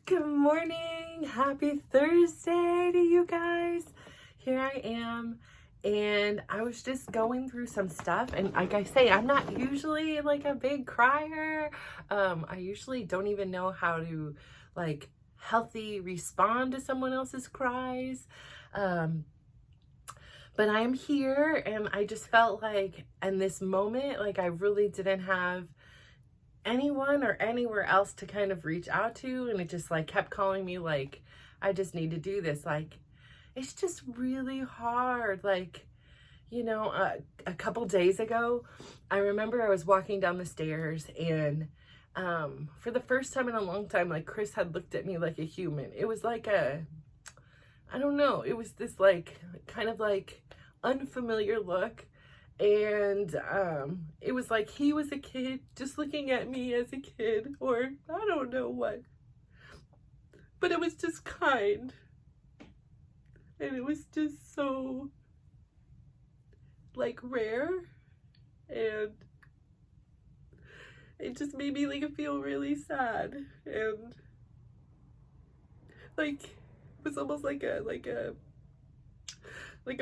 Good morning. Happy Thursday to you guys. Here I am, and I was just going through some stuff, and like I say, I'm not usually like a big crier. I usually don't even know how to like healthy respond to someone else's cries. But I'm here, and I just felt like in this moment, like I really didn't have anyone or anywhere else to kind of reach out to, and it just like kept calling me like I just need to do this. Like it's just really hard. Like, a couple days ago, I remember I was walking down the stairs, and for the first time in a long time, like Chris had looked at me like a human. It was like I don't know, it was this like kind of like unfamiliar look. And it was like he was a kid just looking at me as a kid, or I don't know what, but it was just kind, and it was just so like rare, and it just made me like feel really sad, and like it was almost like a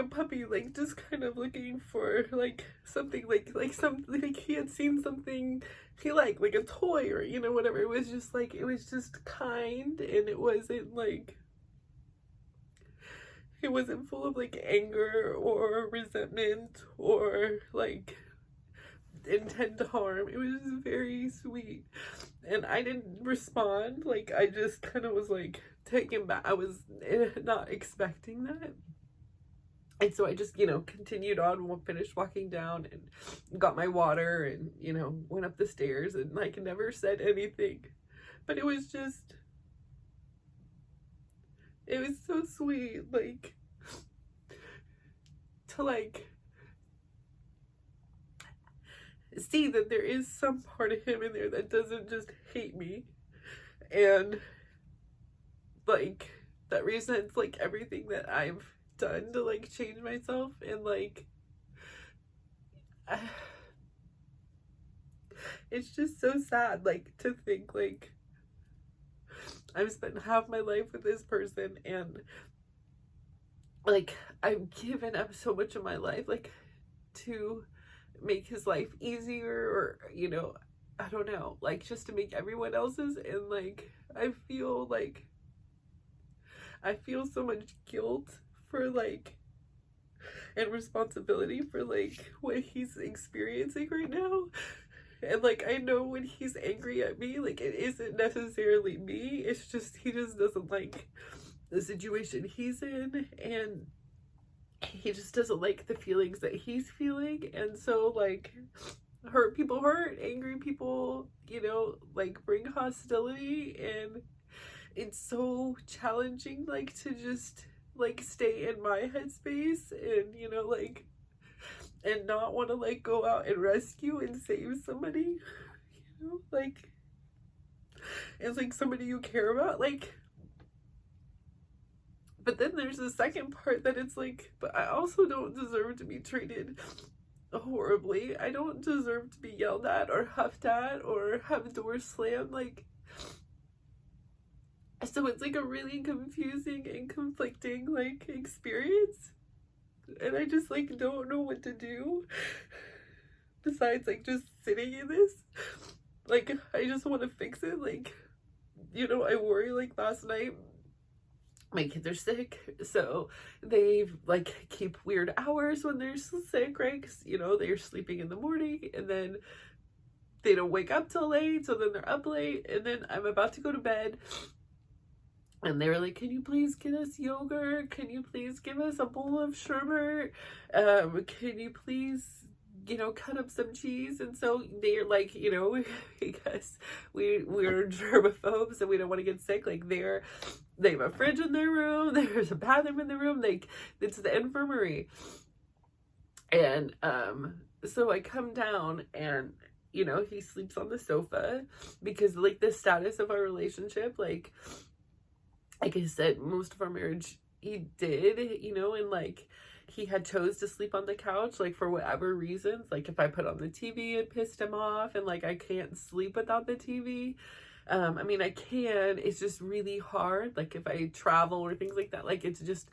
puppy, like just kind of looking for like something, like something, like he had seen something he like a toy, or whatever. It was just like, it was just kind, and it wasn't full of like anger or resentment or like intent to harm. It was just very sweet, and I didn't respond. Like I just kind of was like taken back. I was not expecting that. And so I just, continued on, finished walking down, and got my water, and, went up the stairs, and like never said anything. But it was so sweet, like, to like see that there is some part of him in there that doesn't just hate me, and like that resents like everything that I've done to like change myself. And like it's just so sad, like, to think like I've spent half my life with this person, and like I've given up so much of my life like to make his life easier, or I don't know, like just to make everyone else's. And like I feel so much guilt for like, and responsibility for like what he's experiencing right now. And like I know when he's angry at me, like it isn't necessarily me, it's just he just doesn't like the situation he's in, and he just doesn't like the feelings that he's feeling. And so like hurt people hurt, angry people, like bring hostility. And it's so challenging like to just like stay in my headspace, and like, and not want to like go out and rescue and save somebody, like it's like somebody you care about, like. But then there's the second part that it's like, but I also don't deserve to be treated horribly. I don't deserve to be yelled at or huffed at or have doors slammed, like. So it's like a really confusing and conflicting like experience, and I just like don't know what to do besides like just sitting in this. Like I just want to fix it. Like, I worry, like last night my kids are sick, so they like keep weird hours when they're sick, right? Because they're sleeping in the morning, and then they don't wake up till late, so then they're up late, and then I'm about to go to bed, and they were like, can you please get us yogurt? Can you please give us a bowl of sherbet? Can you please, cut up some cheese? And so they're like, because we're germaphobes and we don't want to get sick, like they have a fridge in their room, there's a bathroom in the room, like it's the infirmary. And so I come down, and he sleeps on the sofa, because like the status of our relationship, like I said, most of our marriage he did, and like he had chose to sleep on the couch, like for whatever reasons. Like if I put on the TV, it pissed him off, and like I can't sleep without the TV. I mean, I can, it's just really hard. Like if I travel or things like that, like it's just,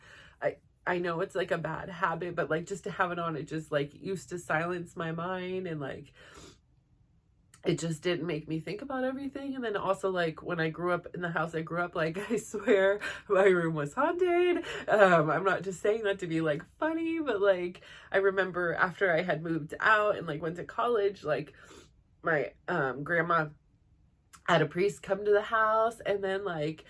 I know it's like a bad habit, but like just to have it on, it just like used to silence my mind, and like it just didn't make me think about everything. And then also, like when I grew up in the house I grew up, like I swear my room was haunted. I'm not just saying that to be like funny, but like I remember after I had moved out and like went to college, like my grandma had a priest come to the house, and then like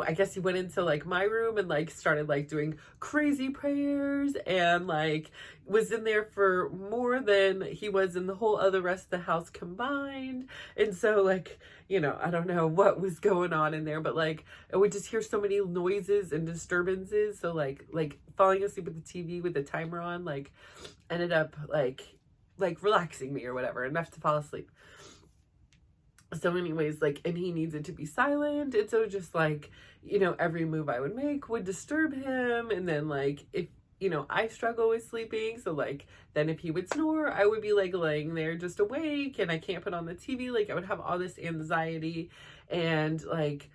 I guess he went into like my room and like started like doing crazy prayers, and like was in there for more than he was in the whole other rest of the house combined. And so like, you know, I don't know what was going on in there, but like I would just hear so many noises and disturbances. So like falling asleep with the TV with the timer on, like ended up like relaxing me or whatever, enough to fall asleep. So anyways, like, and he needs it to be silent, and so just like, you know, every move I would make would disturb him. And then like if, you know, I struggle with sleeping, so like then if he would snore, I would be like laying there just awake, and I can't put on the TV. Like I would have all this anxiety, and like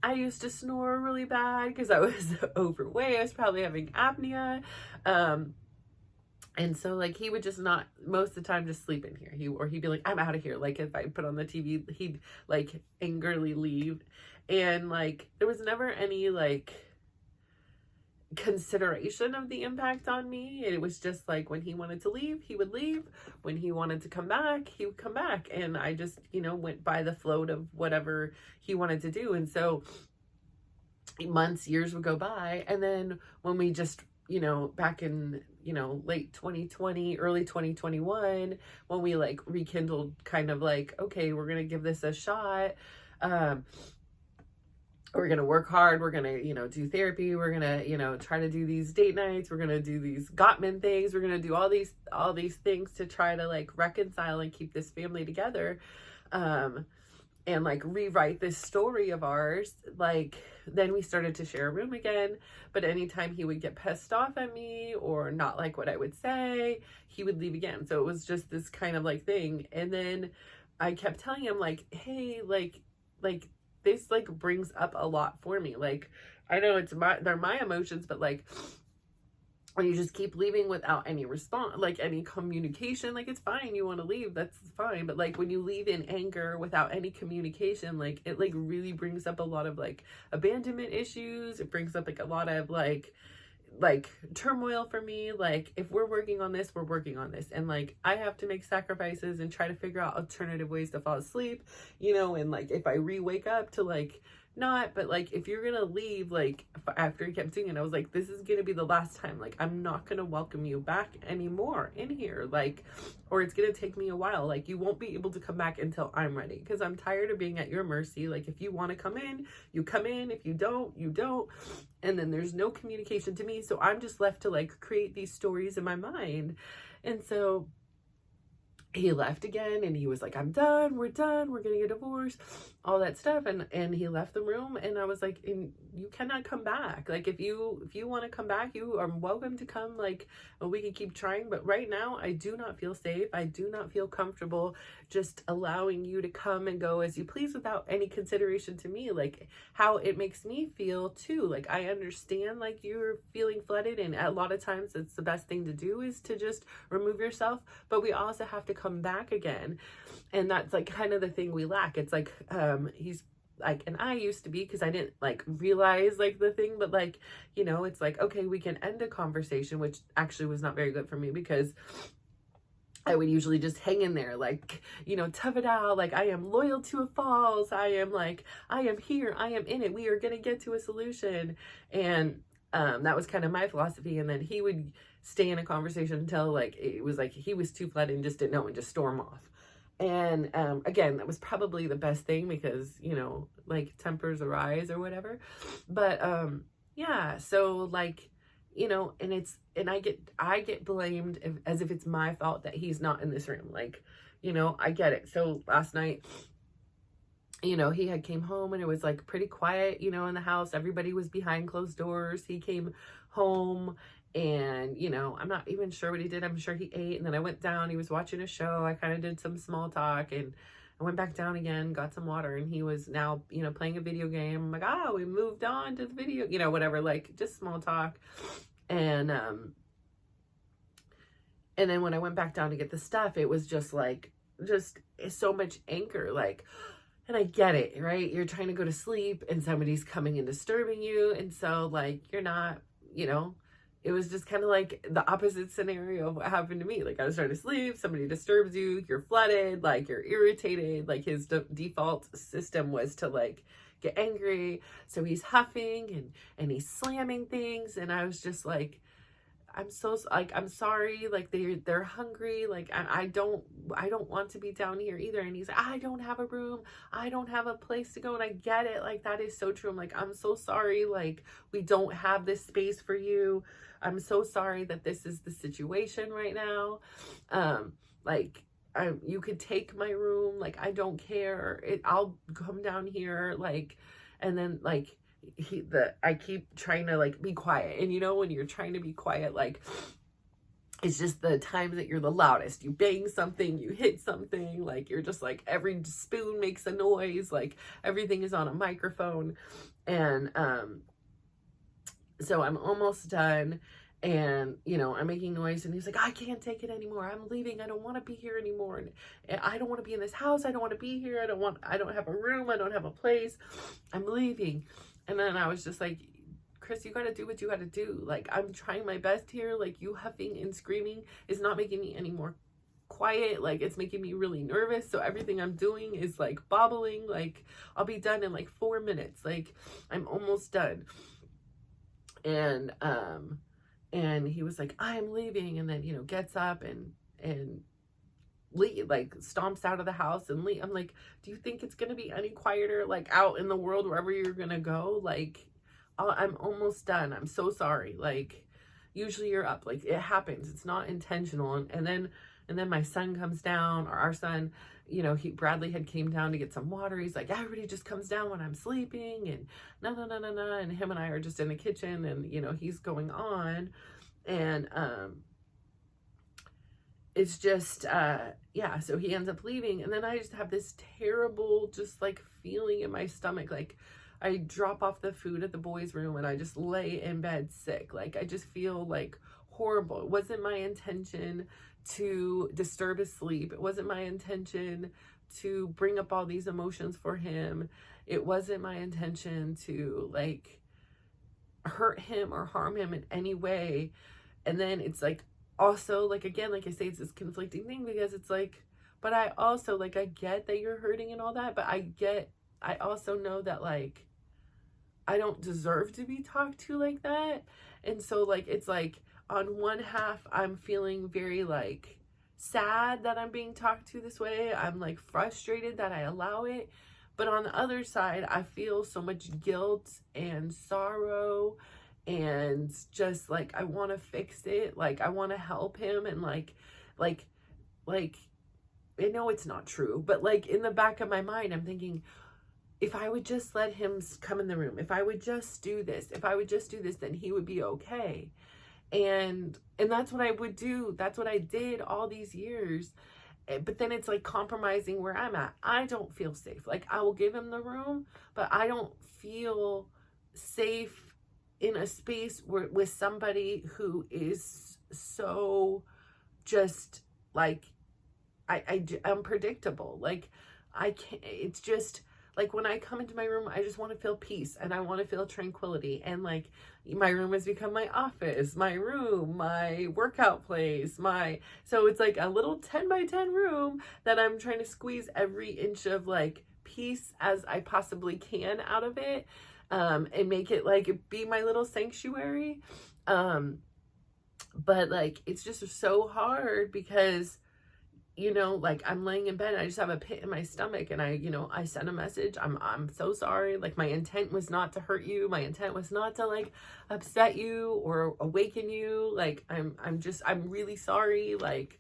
I used to snore really bad because I was overweight. I was probably having apnea. And so like he would just not, most of the time, just sleep in here. He'd be like, I'm out of here. Like if I put on the TV, he'd like angrily leave. And like there was never any like consideration of the impact on me. It was just like when he wanted to leave, he would leave. When he wanted to come back, he would come back. And I just, you know, went by the float of whatever he wanted to do. And so months, years would go by. And then when we just, you know, back in, you know, late 2020, early 2021, when we like rekindled kind of like, okay, we're going to give this a shot. We're going to work hard. We're going to, you know, do therapy. We're going to, you know, try to do these date nights. We're going to do these Gottman things. We're going to do all these things to try to like reconcile and keep this family together. And like rewrite this story of ours. Like then we started to share a room again, but anytime he would get pissed off at me or not like what I would say, he would leave again. So it was just this kind of like thing. And then I kept telling him like, hey, like this like brings up a lot for me. Like I know they're my emotions, but like when you just keep leaving without any response, like any communication, like it's fine, you want to leave, that's fine. But like when you leave in anger without any communication, like it like really brings up a lot of like abandonment issues. It brings up like a lot of like turmoil for me. Like if we're working on this, we're working on this, and like I have to make sacrifices and try to figure out alternative ways to fall asleep, you know. And like if I wake up to like not, but like if you're gonna leave, like after he kept doing it, I was like, this is gonna be the last time. Like I'm not gonna welcome you back anymore in here, like, or it's gonna take me a while. Like you won't be able to come back until I'm ready, because I'm tired of being at your mercy. Like if you want to come in, you come in. If you don't, you don't. And then there's no communication to me, so I'm just left to like create these stories in my mind. And so he left again, and he was like, I'm done, we're getting a divorce, all that stuff. And he left the room, and I was like, and you cannot come back. Like if you want to come back, you are welcome to come, like, and we can keep trying, but right now I do not feel safe. I do not feel comfortable just allowing you to come and go as you please without any consideration to me, like how it makes me feel too. Like I understand like you're feeling flooded, and a lot of times it's the best thing to do is to just remove yourself, but we also have to come back again. And that's like kind of the thing we lack. It's like he's like, and I used to be, because I didn't like realize like the thing, but like, you know, it's like, okay, we can end a conversation, which actually was not very good for me, because I would usually just hang in there, like, you know, tough it out. Like I am loyal to a false. I am here. I am in it. We are going to get to a solution. And that was kind of my philosophy. And then he would stay in a conversation until like it was like he was too flooded and just didn't know, and just storm off. And again, that was probably the best thing, because, you know, like tempers arise or whatever. But yeah, so like, you know, and I get blamed as if it's my fault that he's not in this room. Like, you know, I get it. So last night, you know, he had came home, and it was like pretty quiet, you know, in the house. Everybody was behind closed doors. He came home, and, you know, I'm not even sure what he did. I'm sure he ate, and then I went down. He was watching a show. I kind of did some small talk, and I went back down again, got some water, and he was now, you know, playing a video game. I'm like, oh, we moved on to the video, you know, whatever, like just small talk. And then when I went back down to get the stuff, it was just like, just so much anger, like, and I get it, right? You're trying to go to sleep and somebody's coming and disturbing you. And so like, you're not, you know, it was just kind of like the opposite scenario of what happened to me. Like I was trying to sleep, somebody disturbs you, you're flooded, like you're irritated. Like his default system was to like get angry. So he's huffing and he's slamming things. And I was just like, I'm so like, I'm sorry, like they're hungry, like I don't want to be down here either. And he's like, I don't have a room, I don't have a place to go. And I get it, like that is so true. I'm like, I'm so sorry, like we don't have this space for you. I'm so sorry that this is the situation right now. Like you could take my room, like I don't care, I'll come down here, like. And then like I keep trying to like be quiet, and you know when you're trying to be quiet, like it's just the times that you're the loudest. You bang something, you hit something, like you're just like every spoon makes a noise, like everything is on a microphone. And so I'm almost done, and you know I'm making noise, and he's like, I can't take it anymore, I'm leaving, I don't want to be here anymore, and I don't want to be in this house, I don't want to be here, I don't have a room, I don't have a place, I'm leaving. And then I was just like, Chris, you got to do what you got to do. Like, I'm trying my best here. Like, you huffing and screaming is not making me any more quiet. Like, it's making me really nervous. So everything I'm doing is like bobbling. Like, I'll be done in like 4 minutes. Like, I'm almost done. And he was like, I'm leaving. And then, you know, gets up and like stomps out of the house and leave. I'm like, do you think it's gonna be any quieter like out in the world wherever you're gonna go? Like, I'm almost done, I'm so sorry. Like, usually you're up, like it happens, it's not intentional. And then my son comes down, or our son, you know, Bradley had came down to get some water. He's like, everybody just comes down when I'm sleeping, and no, and him and I are just in the kitchen, and you know he's going on. And it's just yeah, so he ends up leaving, and then I just have this terrible just like feeling in my stomach. Like I drop off the food at the boys' room and I just lay in bed sick. Like I just feel like horrible. It wasn't my intention to disturb his sleep. It wasn't my intention to bring up all these emotions for him. It wasn't my intention to like hurt him or harm him in any way. And then it's like, also, like, again, like I say, it's this conflicting thing, because it's like, but I also, like, I get that you're hurting and all that, but I also know that, like, I don't deserve to be talked to like that. And so, like, it's like, on one half, I'm feeling very, like, sad that I'm being talked to this way. I'm, like, frustrated that I allow it. But on the other side, I feel so much guilt and sorrow, and just like I want to fix it, like I want to help him, and like I know it's not true, but like in the back of my mind I'm thinking, if I would just let him come in the room, if I would just do this, then he would be okay. And that's what I would do, that's what I did all these years. But then it's like compromising where I'm at. I don't feel safe. Like I will give him the room, but I don't feel safe in a space with somebody who is so just like I'm predictable. Like I can't, it's just like when I come into my room, I just want to feel peace and I want to feel tranquility. And like my room has become my office, my room, my workout place, so it's like a little 10 by 10 room that I'm trying to squeeze every inch of like peace as I possibly can out of it. And make it like be my little sanctuary. But like it's just so hard because, you know, like I'm laying in bed and I just have a pit in my stomach, and I send a message. I'm so sorry. Like my intent was not to hurt you. My intent was not to like upset you or awaken you. Like I'm really sorry. Like,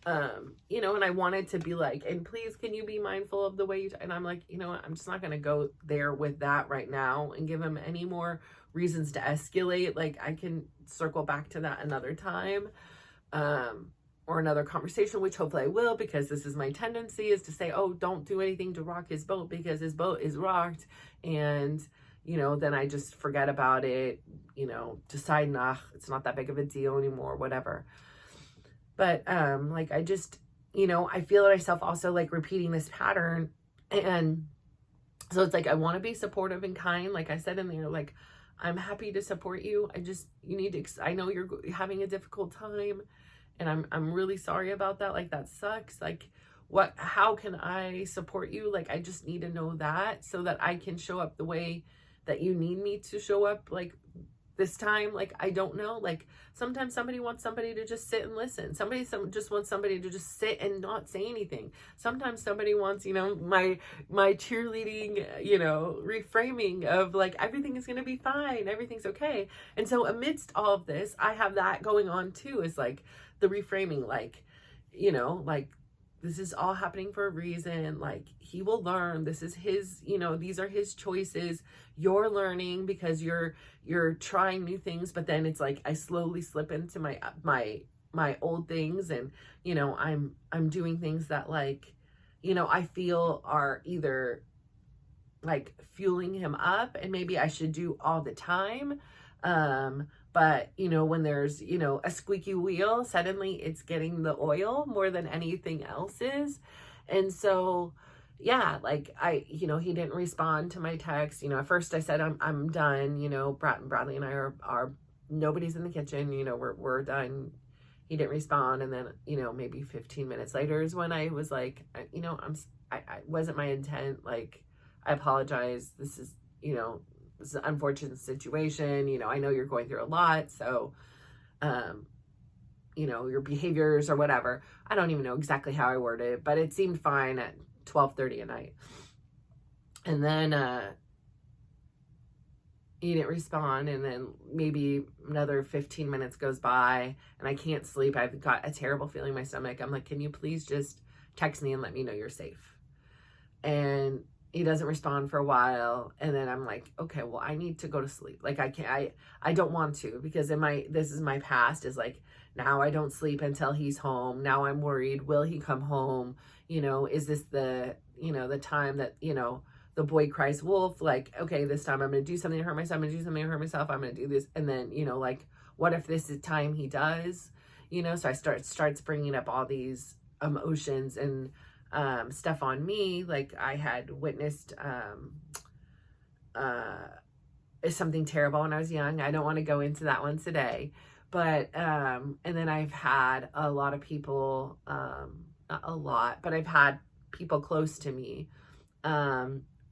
and I wanted to be like, and please, can you be mindful of the way and I'm like, you know what, I'm just not going to go there with that right now and give him any more reasons to escalate. Like I can circle back to that another time. or another conversation, which hopefully I will, because this is my tendency, is to say, oh, don't do anything to rock his boat because his boat is rocked. And, then I just forget about it, decide, nah, it's not that big of a deal anymore, whatever. But, like, I just, I feel myself also like repeating this pattern. And so it's like, I want to be supportive and kind. Like I said in there, like, I'm happy to support you. You need to, I know you're having a difficult time, and I'm really sorry about that. Like, that sucks. Like, how can I support you? Like, I just need to know that so that I can show up the way that you need me to show up. Like, this time, like, I don't know. Like, sometimes somebody wants somebody to just sit and listen. Just wants somebody to just sit and not say anything. Sometimes somebody wants, my cheerleading, reframing of like, everything is going to be fine. Everything's okay. And so amidst all of this, I have that going on too, is like the reframing, like, like, this is all happening for a reason. Like, he will learn. This is his, these are his choices. You're learning because you're trying new things. But then it's like, I slowly slip into my old things. And, I'm doing things that, like, I feel are either like fueling him up, and maybe I should do all the time. But, when there's, a squeaky wheel, suddenly it's getting the oil more than anything else is. And so, yeah, like, he didn't respond to my text. At first I said, I'm done. Bradley and I are nobody's in the kitchen, we're done. He didn't respond. And then, maybe 15 minutes later is when I was like, I wasn't my intent. Like, I apologize. This is, this is an unfortunate situation. I know you're going through a lot. So, your behaviors or whatever. I don't even know exactly how I worded it, but it seemed fine at 12:30 at night. And then, he didn't respond. And then maybe another 15 minutes goes by and I can't sleep. I've got a terrible feeling in my stomach. I'm like, can you please just text me and let me know you're safe? And he doesn't respond for a while. And then I'm like, okay, well, I need to go to sleep. Like, I don't want to, because this is my past, is like, now I don't sleep until he's home. Now I'm worried. Will he come home? Is this the time that, the boy cries wolf? Like, okay, this time I'm going to do something to hurt myself. I'm going to do something to hurt myself. I'm going to do this. And then, like, what if this is time he does? So I starts bringing up all these emotions and stuff on me. Like, I had witnessed something terrible when I was young. I don't want to go into that one today. But, and then I've had a lot of people, not a lot, but I've had people close to me,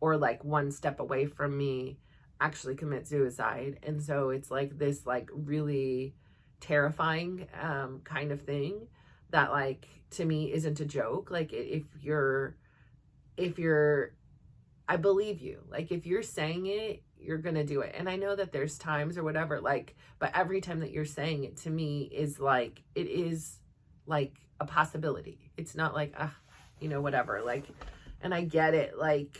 or like one step away from me, actually commit suicide. And so it's like this, like, really terrifying, kind of thing that, like, to me isn't a joke. Like, if you're, I believe you. Like, if you're saying it, you're going to do it. And I know that there's times or whatever, like, but every time that you're saying it to me is like, it is like a possibility. It's not like, whatever. Like, and I get it. Like,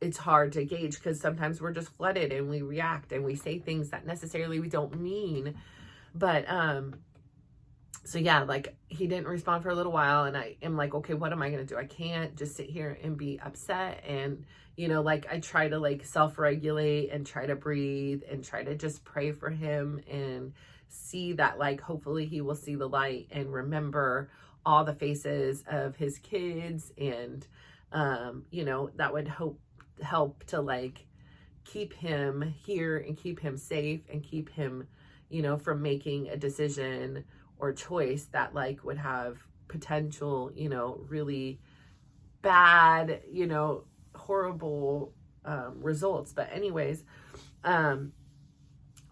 it's hard to gauge because sometimes we're just flooded and we react and we say things that necessarily we don't mean. But, so yeah, like, he didn't respond for a little while, and I am like, okay, what am I going to do? I can't just sit here and be upset. And, like, I try to, like, self-regulate and try to breathe and try to just pray for him and see that, like, hopefully he will see the light and remember all the faces of his kids. And, that would help to, like, keep him here and keep him safe and keep him, from making a decision or choice that, like, would have potential, really bad, horrible results. But anyways,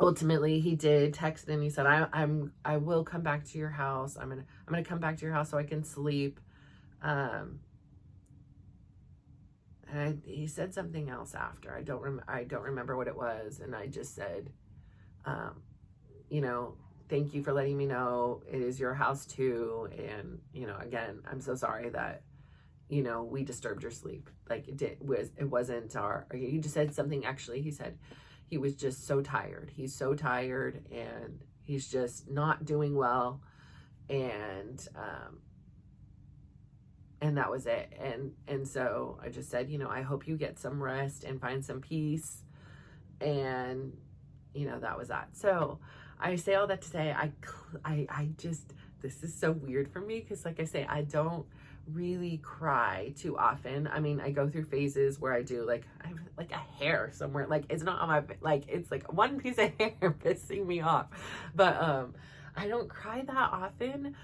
ultimately he did text and he said, I will come back to your house. I'm gonna come back to your house so I can sleep. And he said something else after. I don't remember what it was. And I just said, thank you for letting me know. It is your house too. And, again, I'm so sorry that, we disturbed your sleep. Like, it wasn't he just said something. Actually, he said he was just so tired. He's so tired and he's just not doing well. and that was it. And so I just said, I hope you get some rest and find some peace. And, that was that. So I say all that to say, I just, this is so weird for me. Cause like I say, I don't really cry too often. I mean, I go through phases where I do, like, I have like a hair somewhere, like it's not on my, like, it's like one piece of hair pissing me off, but I don't cry that often.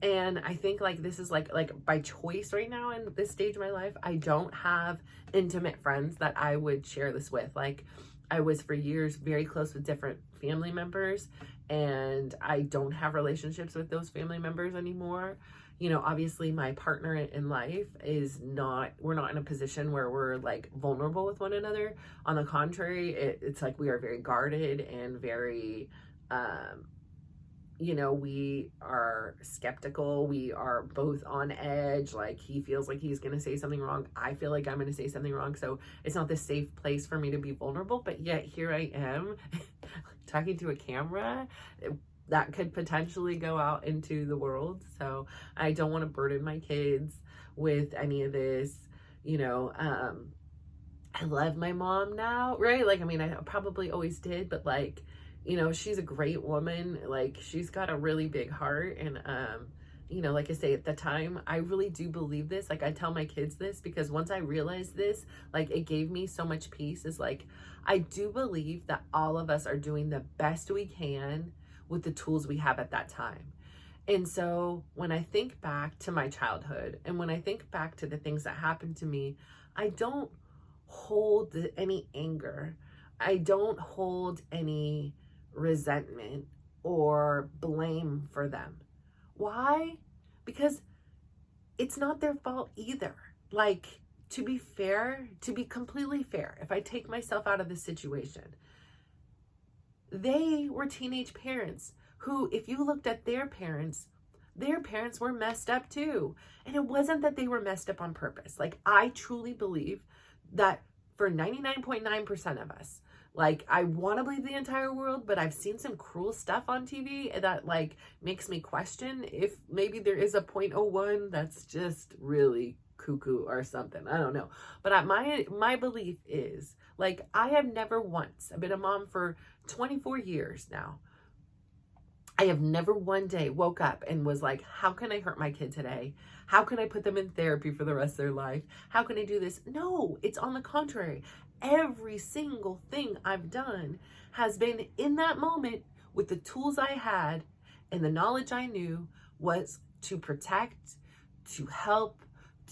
And I think like this is like by choice right now in this stage of my life. I don't have intimate friends that I would share this with. Like, I was for years very close with different family members, and I don't have relationships with those family members anymore. Obviously my partner in life we're not in a position where we're like vulnerable with one another. On the contrary, it's like we are very guarded and very, we are skeptical. We are both on edge. Like, he feels like he's going to say something wrong. I feel like I'm going to say something wrong. So it's not the safe place for me to be vulnerable, but yet here I am talking to a camera that could potentially go out into the world. So I don't want to burden my kids with any of this, I love my mom now, right? Like, I mean, I probably always did, but like, she's a great woman. Like, she's got a really big heart. And, like I say, at the time, I really do believe this. Like, I tell my kids this because once I realized this, like, it gave me so much peace. Is like, I do believe that all of us are doing the best we can with the tools we have at that time. And so when I think back to my childhood and when I think back to the things that happened to me, I don't hold any anger. I don't hold any resentment or blame for them. Why? Because it's not their fault either. Like, to be fair, to be completely fair, if I take myself out of this situation, they were teenage parents who, if you looked at their parents were messed up too. And it wasn't that they were messed up on purpose. Like, I truly believe that for 99.9% of us, like, I want to believe the entire world, but I've seen some cruel stuff on TV that like makes me question if maybe there is a 0.01 that's just really cuckoo or something. I don't know. But my belief is, like, I have never once, I've been a mom for 24 years now. I have never one day woke up and was like, how can I hurt my kid today? How can I put them in therapy for the rest of their life? How can I do this? No, it's on the contrary. Every single thing I've done has been in that moment with the tools I had and the knowledge I knew was to protect, to help,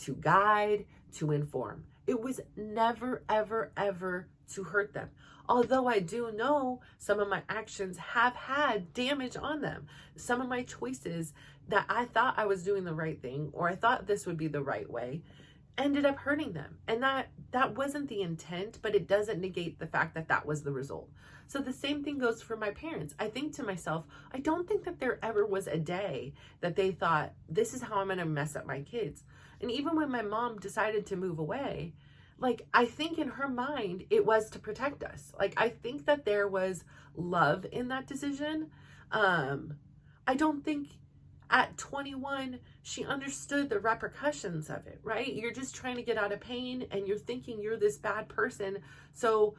to guide, to inform. It was never, ever, ever to hurt them. Although I do know some of my actions have had damage on them. Some of my choices that I thought I was doing the right thing, or I thought this would be the right way, ended up hurting them. And that wasn't the intent, but it doesn't negate the fact that that was the result. So the same thing goes for my parents. I think to myself, I don't think that there ever was a day that they thought, this is how I'm going to mess up my kids. And even when my mom decided to move away, like, I think in her mind, it was to protect us. Like, I think that there was love in that decision. I don't think at 21, she understood the repercussions of it, right? You're just trying to get out of pain and you're thinking you're this bad person. So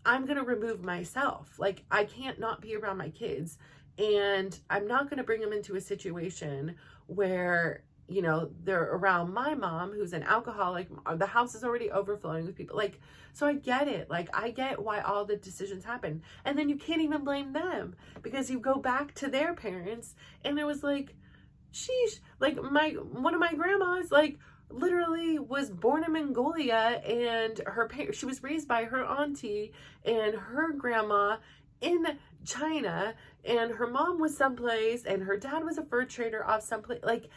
I'm going to remove myself. Like, I can't not be around my kids, and I'm not going to bring them into a situation where, they're around my mom, who's an alcoholic. The house is already overflowing with people. Like, so I get it. Like, I get why all the decisions happen. And then you can't even blame them because you go back to their parents and it was like, sheesh, like one of my grandmas, like, literally was born in Mongolia, and she was raised by her auntie and her grandma in China, and her mom was someplace and her dad was a fur trader off someplace. Like,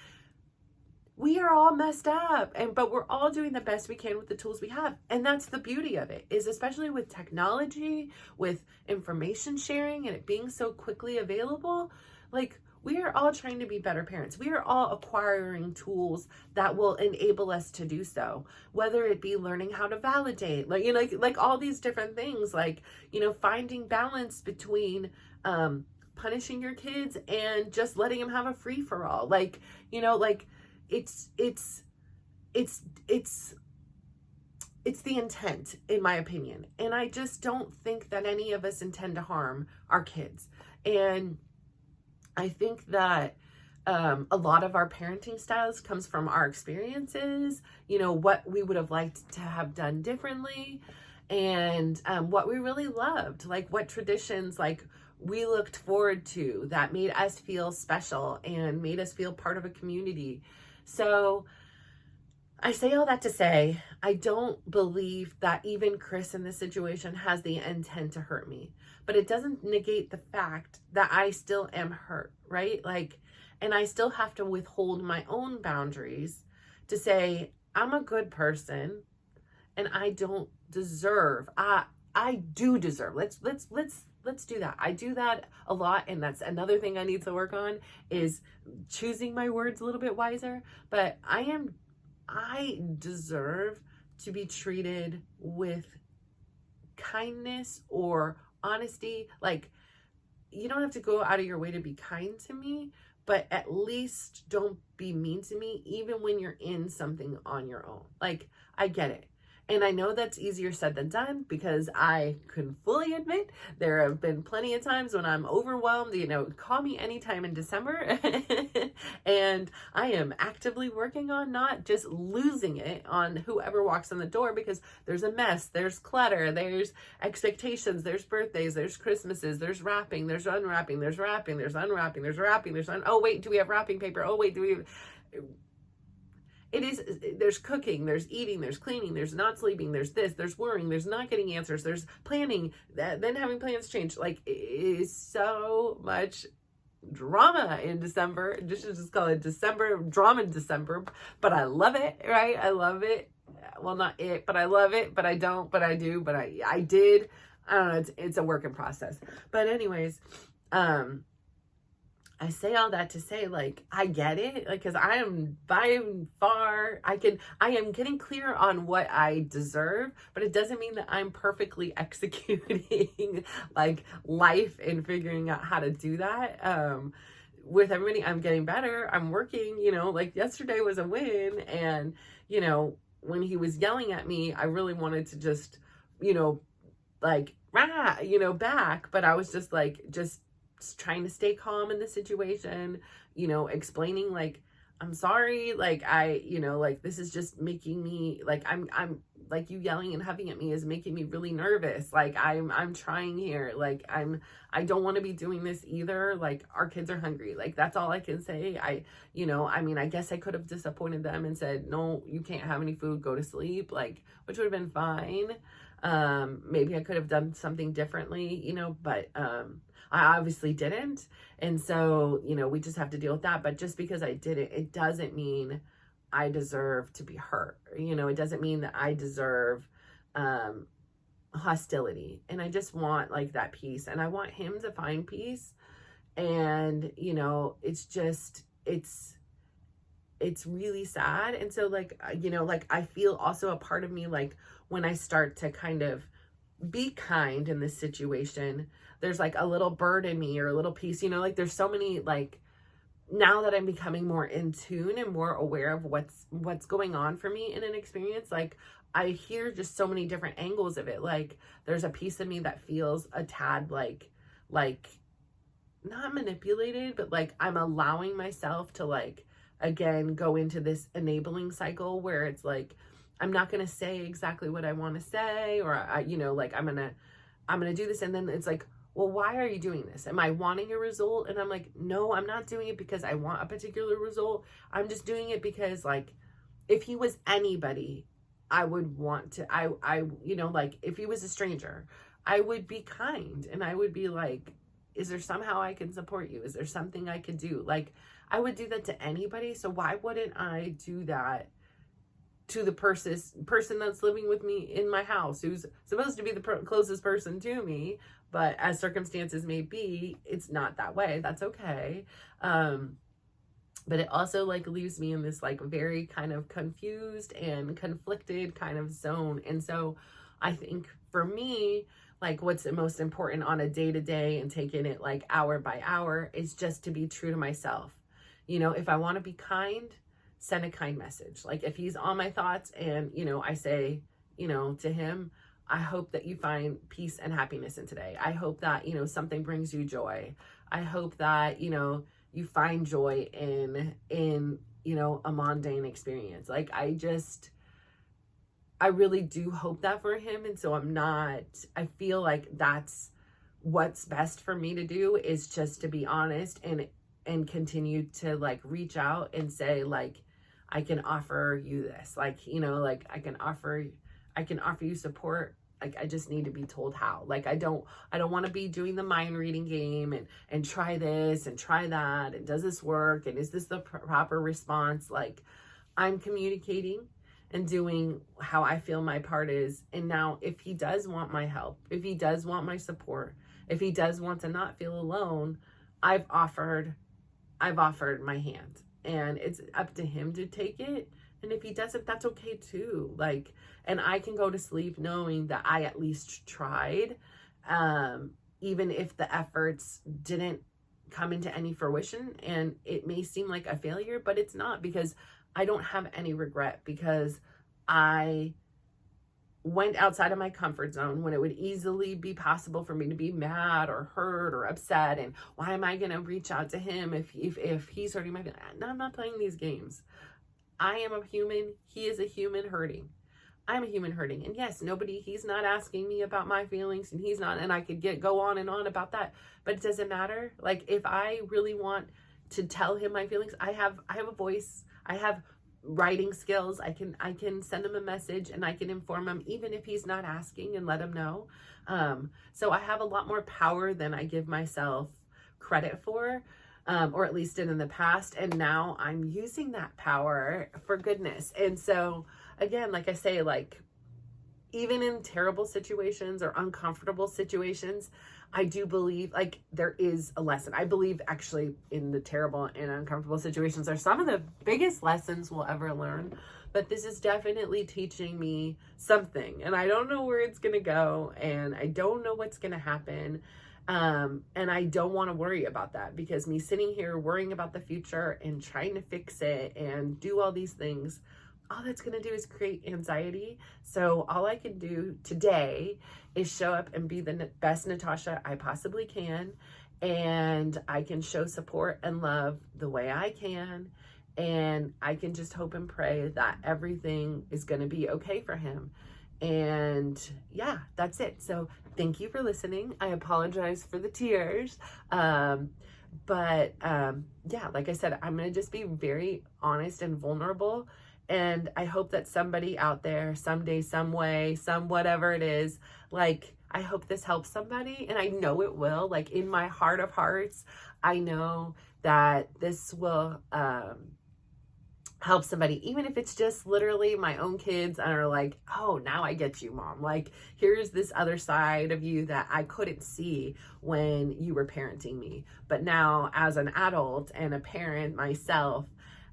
we are all messed up, but we're all doing the best we can with the tools we have. And that's the beauty of it, is especially with technology, with information sharing and it being so quickly available, like, we are all trying to be better parents. We are all acquiring tools that will enable us to do so, whether it be learning how to validate, like all these different things, like, finding balance between punishing your kids and just letting them have a free for all. Like, you know, like it's the intent, in my opinion. And I just don't think that any of us intend to harm our kids. And I think that a lot of our parenting styles comes from our experiences, you know, what we would have liked to have done differently, and what we really loved, like what traditions like we looked forward to that made us feel special and made us feel part of a community. So I say all that to say, I don't believe that even Chris in this situation has the intent to hurt me, but it doesn't negate the fact that I still am hurt, right? Like, and I still have to withhold my own boundaries to say, I'm a good person and I don't deserve, I do deserve. Let's do that. I do that a lot. And that's another thing I need to work on, is choosing my words a little bit wiser. But I deserve to be treated with kindness or honesty. Like, you don't have to go out of your way to be kind to me, but at least don't be mean to me, even when you're in something on your own. Like, I get it. And I know that's easier said than done, because I can fully admit there have been plenty of times when I'm overwhelmed. You know, call me anytime in December. And I am actively working on not just losing it on whoever walks in the door, because there's a mess, there's clutter, there's expectations, there's birthdays, there's Christmases, there's wrapping, there's unwrapping, there's wrapping, there's unwrapping, there's wrapping, oh wait, do we have wrapping paper? Oh wait, do we have... There's cooking, there's eating, there's cleaning, there's not sleeping, there's this, there's worrying, there's not getting answers, there's planning, then having plans change. Like, it is so much drama in December. Just call it December, drama in December. But I love it, right? I love it. Well, not it, but I love it, but I don't, but I do, but I did. I don't know, it's a work in process. But anyways, I say all that to say, like, I get it, like, because I am by far, I am getting clear on what I deserve, but it doesn't mean that I'm perfectly executing like life and figuring out how to do that. With everybody, I'm getting better. I'm working, you know, like yesterday was a win. And, you know, when he was yelling at me, I really wanted to just, you know, like, rah, you know, back, but I was just like, just trying to stay calm in the situation, you know, explaining like, I'm sorry, like, you know, like, this is just making me, like, I'm like, you yelling and huffing at me is making me really nervous. Like, I'm trying here. Like, I don't want to be doing this either. Like, our kids are hungry. Like, that's all I can say. You know, I mean, I guess I could have disappointed them and said, no, you can't have any food, go to sleep, like, which would have been fine. Maybe I could have done something differently, you know, but, I obviously didn't. And so, you know, we just have to deal with that. But just because I did it, it doesn't mean I deserve to be hurt. You know, it doesn't mean that I deserve hostility. And I just want like that peace. And I want him to find peace. And, you know, it's just, it's really sad. And so, like, you know, like, I feel also a part of me, like, when I start to kind of be kind in this situation, there's like a little bird in me or a little piece, you know, like, there's so many, like, now that I'm becoming more in tune and more aware of what's going on for me in an experience, like, I hear just so many different angles of it. Like, there's a piece of me that feels a tad like not manipulated, but like, I'm allowing myself to, like, again, go into this enabling cycle where it's like, I'm not going to say exactly what I want to say, or you know, like, I'm going to do this. And then it's like, well, why are you doing this? Am I wanting a result? And I'm like, no, I'm not doing it because I want a particular result. I'm just doing it because, like, if he was anybody, I would want to, you know, like, if he was a stranger, I would be kind and I would be like, is there somehow I can support you? Is there something I could do? Like, I would do that to anybody. So why wouldn't I do that to the person that's living with me in my house, who's supposed to be the closest person to me, but as circumstances may be, it's not that way. That's okay. But it also, like, leaves me in this, like, very kind of confused and conflicted kind of zone. And so I think for me, like what's the most important on a day to day and taking it like hour by hour is just to be true to myself. You know, if I want to be kind, send a kind message. Like if he's on my thoughts and, you know, I say, you know, to him, I hope that you find peace and happiness in today. I hope that, you know, something brings you joy. I hope that, you know, you find joy in, you know, a mundane experience. Like I really do hope that for him. And so I feel like that's what's best for me to do, is just to be honest and continue to like reach out and say like, I can offer you this, like, you know, like I can offer you support. Like I just need to be told how. Like I don't want to be doing the mind reading game and try this and try that and does this work and is this the proper response? Like I'm communicating and doing how I feel my part is. And now if he does want my help, if he does want my support, if he does want to not feel alone, I've offered my hand, and it's up to him to take it. And if he doesn't, that's okay too. Like, and I can go to sleep knowing that I at least tried, even if the efforts didn't come into any fruition, and it may seem like a failure, but it's not, because I don't have any regret, because I went outside of my comfort zone when it would easily be possible for me to be mad or hurt or upset. And why am I going to reach out to him if he's hurting my feelings? No, I'm not playing these games. I am a human. He is a human hurting. I'm a human hurting. And yes, he's not asking me about my feelings, and he's not, and I could go on and on about that, but it doesn't matter. Like if I really want to tell him my feelings, I have a voice. I have writing skills. I can send him a message and I can inform him even if he's not asking, and let him know. So I have a lot more power than I give myself credit for, or at least did in the past. And now I'm using that power for goodness. And so again, like I say, like even in terrible situations or uncomfortable situations, I do believe like there is a lesson. I believe actually in the terrible and uncomfortable situations are some of the biggest lessons we'll ever learn. But this is definitely teaching me something, and I don't know where it's going to go, and I don't know what's going to happen. And I don't want to worry about that, because me sitting here worrying about the future and trying to fix it and do all these things, all that's going to do is create anxiety. So all I can do today is show up and be the best Natasha I possibly can. And I can show support and love the way I can. And I can just hope and pray that everything is going to be okay for him. And yeah, that's it. So thank you for listening. I apologize for the tears. But yeah, like I said, I'm going to just be very honest and vulnerable. And I hope that somebody out there, someday, some way, some whatever it is, like, I hope this helps somebody. And I know it will. Like, in my heart of hearts, I know that this will help somebody, even if it's just literally my own kids and are like, oh, now I get you, Mom. Like, here's this other side of you that I couldn't see when you were parenting me. But now, as an adult and a parent myself,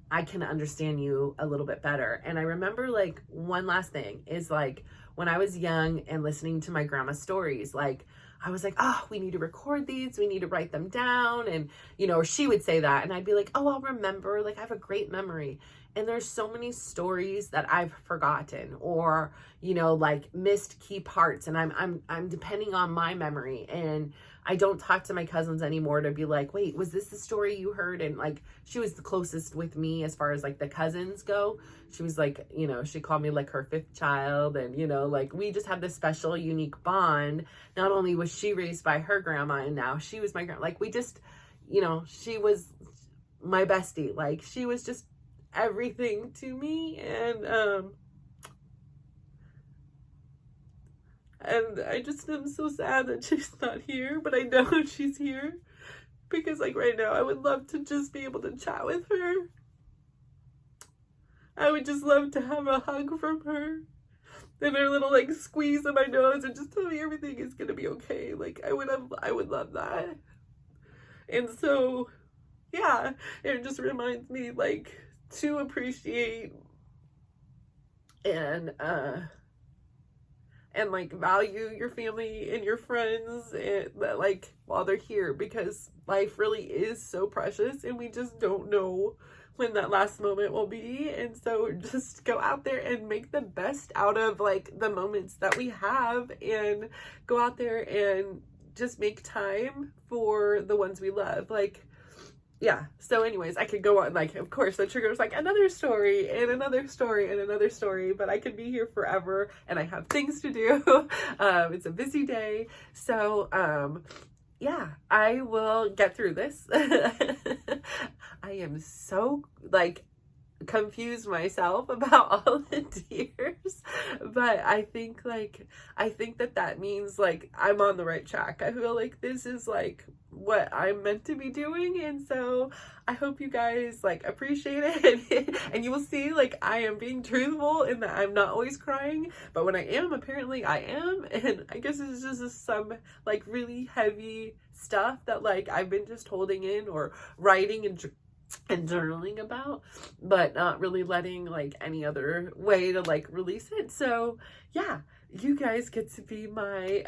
I can understand you a little bit better. And I remember, like, one last thing is, like, when I was young and listening to my grandma's stories, like, I was like, oh, we need to record these. We need to write them down. And, you know, or she would say that. And I'd be like, oh, I'll remember. Like, I have a great memory. And there's so many stories that I've forgotten, or, you know, like missed key parts. And I'm depending on my memory. And I don't talk to my cousins anymore to be like, wait, was this the story you heard? And like, she was the closest with me as far as like the cousins go. She was like, you know, she called me like her fifth child. And, you know, like we just had this special, unique bond. Not only was she raised by her grandma, and now she was my grandma. Like, we just, you know, she was my bestie. Like, she was just everything to me. And I just am so sad that she's not here, but I know she's here, because like right now I would love to just be able to chat with her. I would just love to have a hug from her and her little like squeeze of my nose and just tell me everything is gonna be okay. Like, I would love that. And so yeah, it just reminds me like to appreciate and and like value your family and your friends and like while they're here, because life really is so precious and we just don't know when that last moment will be. And so just go out there and make the best out of like the moments that we have, and go out there and just make time for the ones we love. Like, yeah. So anyways, I could go on, like, of course the trigger is like another story and another story and another story, but I could be here forever and I have things to do. It's a busy day. So, yeah, I will get through this. I am so like confused myself about all the tears, but I think that means like I'm on the right track. I feel like this is like what I'm meant to be doing, and so I hope you guys like appreciate it. And you will see like I am being truthful in that I'm not always crying, but when I am, apparently I am. And I guess it's just some like really heavy stuff that like I've been just holding in or writing and journaling about, but not really letting like any other way to like release it. So yeah, you guys get to be my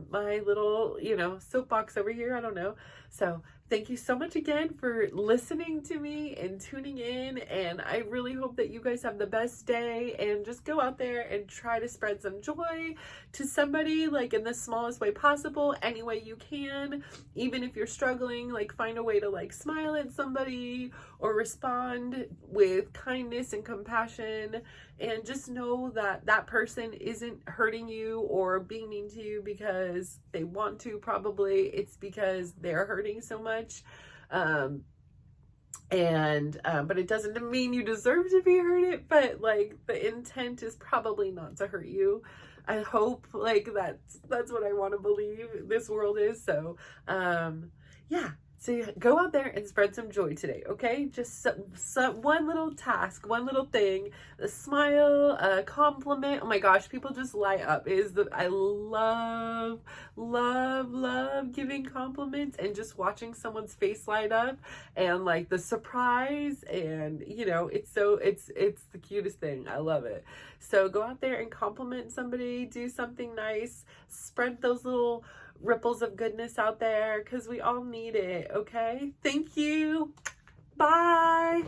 my little, you know, soapbox over here. I don't know. So thank you so much again for listening to me and tuning in, and I really hope that you guys have the best day, and just go out there and try to spread some joy to somebody, like in the smallest way possible, any way you can. Even if you're struggling, like find a way to like smile at somebody or respond with kindness and compassion, and just know that that person isn't hurting you or being mean to you because they want to. Probably it's because they're hurting so much. But it doesn't mean you deserve to be hurted, but like the intent is probably not to hurt you. I hope like that's what I want to believe this world is. So yeah, so go out there and spread some joy today, okay? Just some one little task, one little thing, a smile, a compliment. Oh my gosh, people just light up. I love giving compliments and just watching someone's face light up, and like the surprise, and you know, it's the cutest thing. I love it. So go out there and compliment somebody, do something nice, spread those little ripples of goodness out there, because we all need it, okay? Thank you. Bye.